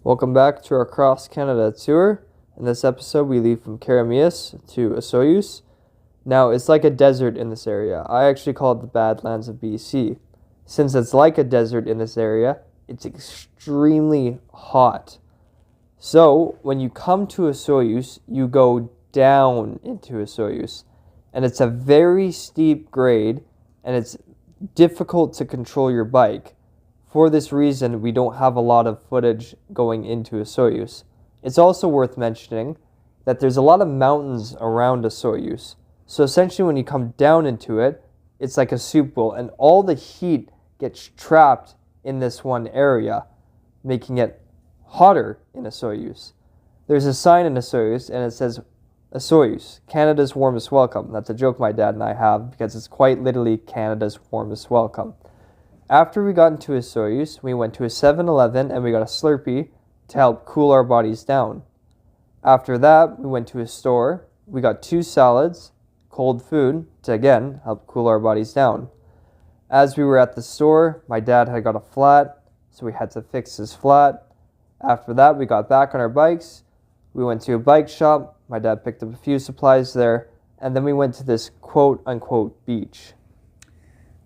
Welcome back to our Cross Canada tour. In this episode, we leave from Keremeos to Osoyoos. Now, it's like a desert in this area. I actually call it the Badlands of BC. Since it's like a desert in this area, it's extremely hot. So, when you come to Osoyoos, you go down into Osoyoos. And it's a very steep grade, and it's difficult to control your bike. For this reason, we don't have a lot of footage going into Osoyoos. It's also worth mentioning that there's a lot of mountains around Osoyoos. So essentially when you come down into it, it's like a soup bowl, and all the heat gets trapped in this one area, making it hotter in Osoyoos. There's a sign in Osoyoos, and it says, Osoyoos, Canada's warmest welcome. That's a joke my dad and I have, because it's quite literally Canada's warmest welcome. After we got into Osoyoos, we went to a 7-Eleven and we got a Slurpee to help cool our bodies down. After that, we went to a store. We got 2 salads, cold food, to again help cool our bodies down. As we were at the store, my dad had got a flat, so we had to fix his flat. After that, we got back on our bikes. We went to a bike shop. My dad picked up a few supplies there, and then we went to this quote-unquote beach.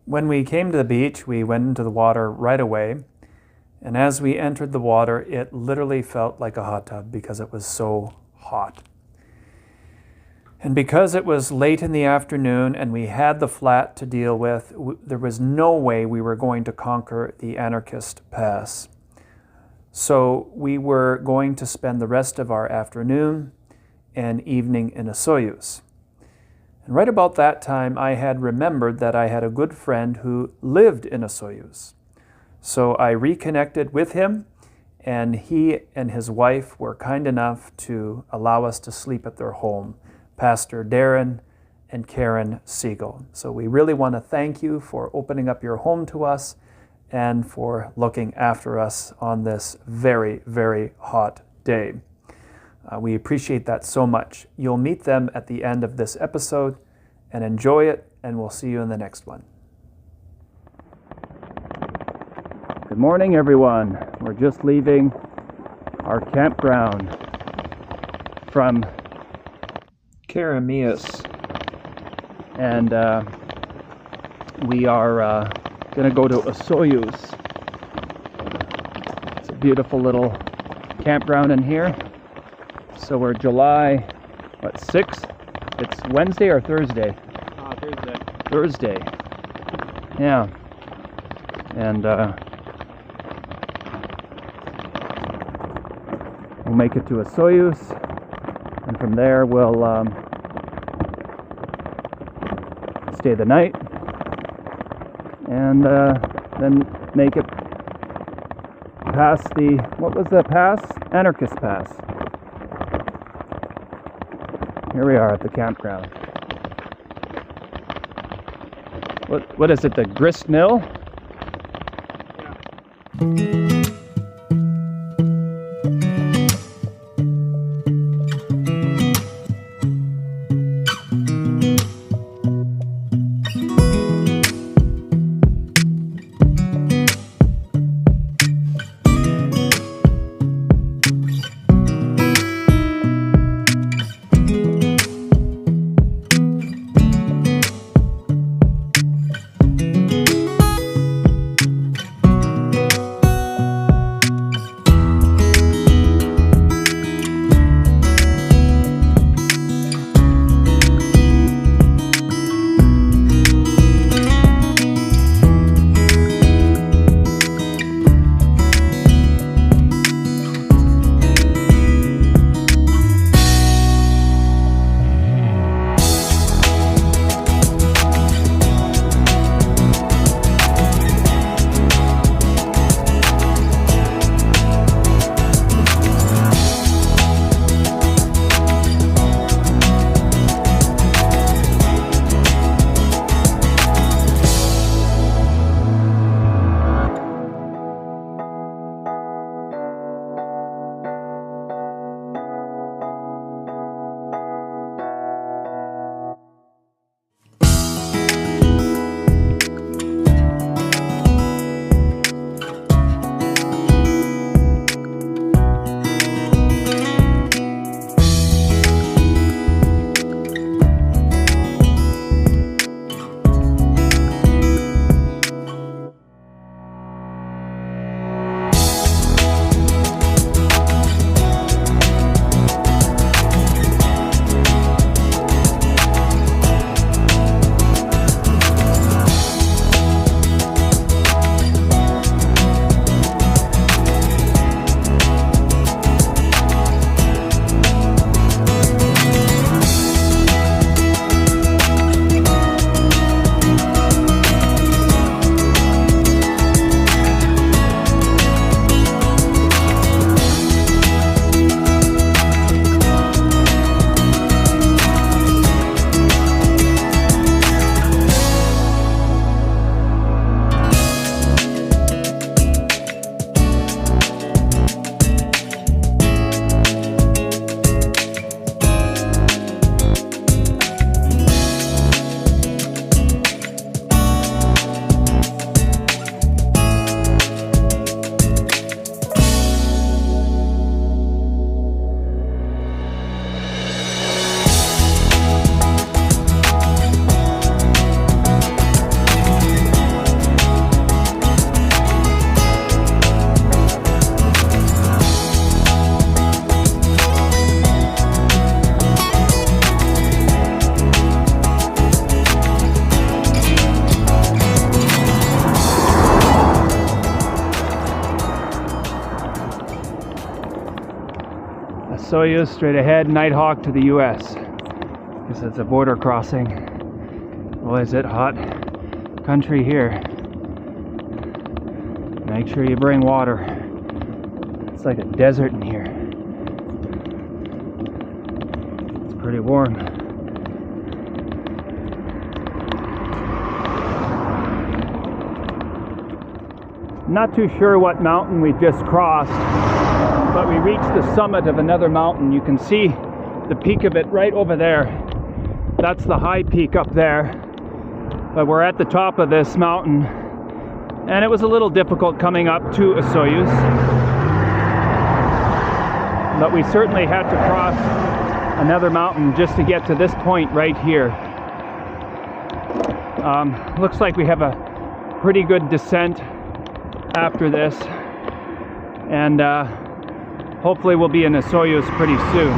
When we came to the beach, we went into the water right away. And as we entered the water, it literally felt like a hot tub because it was so hot. And because it was late in the afternoon and we had the flat to deal with, there was no way we were going to conquer the Anarchist Pass. So we were going to spend the rest of our afternoon and evening in Osoyoos. And right about that time, I had remembered that I had a good friend who lived in Osoyoos. So I reconnected with him, and he and his wife were kind enough to allow us to sleep at their home, Pastor Darren and Karen Siegel. So we really want to thank you for opening up your home to us and for looking after us on this very, very hot day. We appreciate that so much. You'll meet them at the end of this episode, and enjoy it, and we'll see you in the next one. Good morning, everyone. We're just leaving our campground from Keremeos. And we are going to go to Osoyoos. It's a beautiful little campground in here. So we're July, 6th? It's Wednesday or Thursday? Thursday. Thursday. Yeah. And we'll make it to Osoyoos. And from there we'll stay the night. And then make it past the, what was the pass? Anarchist Pass. Here we are at the campground. What is it, the grist mill? Yeah. Osoyoos straight ahead, Nighthawk to the US. Because it's a border crossing. Boy, is it hot country here. Make sure you bring water. It's like a desert in here. It's pretty warm. Not too sure what mountain we just crossed, but we reached the summit of another mountain. You can see the peak of it right over there. That's the high peak up there. But we're at the top of this mountain, and it was a little difficult coming up to Osoyoos. But we certainly had to cross another mountain just to get to this point right here. Looks like we have a pretty good descent after this, and hopefully we'll be in Osoyoos pretty soon.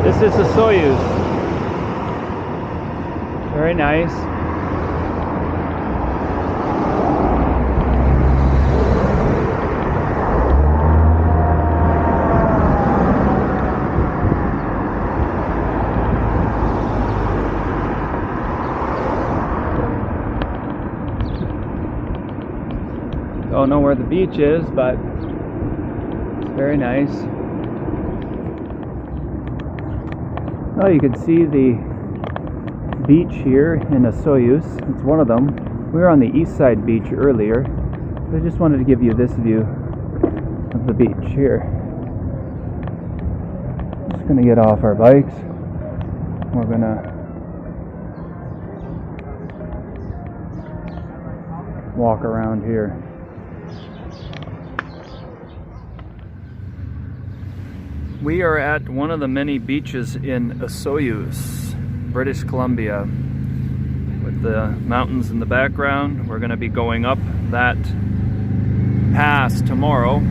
This is Osoyoos. Very nice. Don't know where the beach is, but it's very nice. Oh, you can see the beach here in Osoyoos. It's one of them. We were on the east side beach earlier. I just wanted to give you this view of the beach here. Just gonna get off our bikes. We're gonna walk around here. We are at one of the many beaches in Osoyoos, British Columbia. With the mountains in the background, we're going to be going up that pass tomorrow,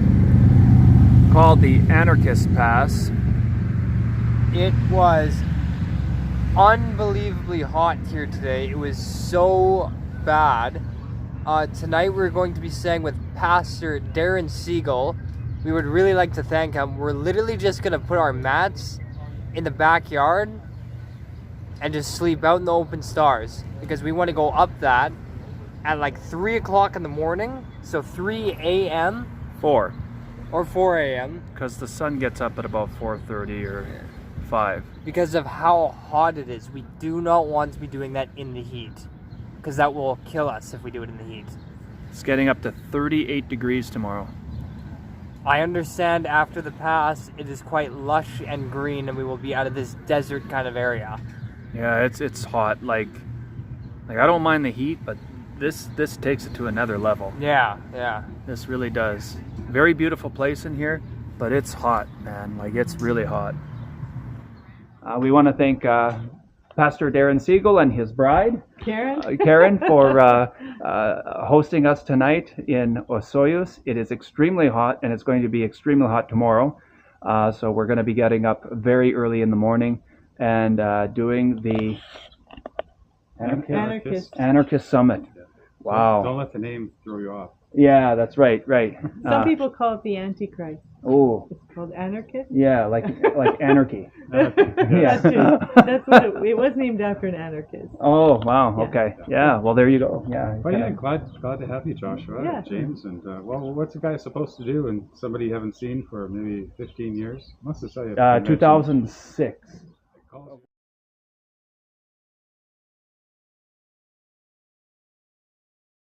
called the Anarchist Pass. It was unbelievably hot here today. It was so bad. Tonight we're going to be staying with Pastor Darren Siegel. We would really like to thank him. We're literally just going to put our mats in the backyard and just sleep out in the open stars, because we want to go up that at like 3 o'clock in the morning. So 3 a.m. 4. or 4 a.m. Because the sun gets up at about 4:30 or 5. Because of how hot it is. We do not want to be doing that in the heat, because that will kill us if we do it in the heat. It's getting up to 38 degrees tomorrow. I understand after the pass, it is quite lush and green, and we will be out of this desert kind of area. Yeah, it's hot. Like I don't mind the heat, but this takes it to another level. Yeah, yeah. This really does. Very beautiful place in here, but it's hot, man. Like, it's really hot. We want to thank Pastor Darren Siegel and his bride, Karen, for hosting us tonight in Osoyoos. It is extremely hot, and it's going to be extremely hot tomorrow. So we're going to be getting up very early in the morning and doing the Anarchist Summit. Wow. Don't let the name throw you off. Yeah, that's right. Some people call it the Antichrist. Oh. It's called anarchist. Yeah, like anarchy. Yeah. That's what it was named after an anarchist. Oh, wow. Yeah. Okay. Yeah. Well, there you go. Yeah. Well, yeah, glad to have you, Joshua, Yeah. James, and well, what's a guy supposed to do? And somebody you haven't seen for maybe 15 years? Must have said 2006.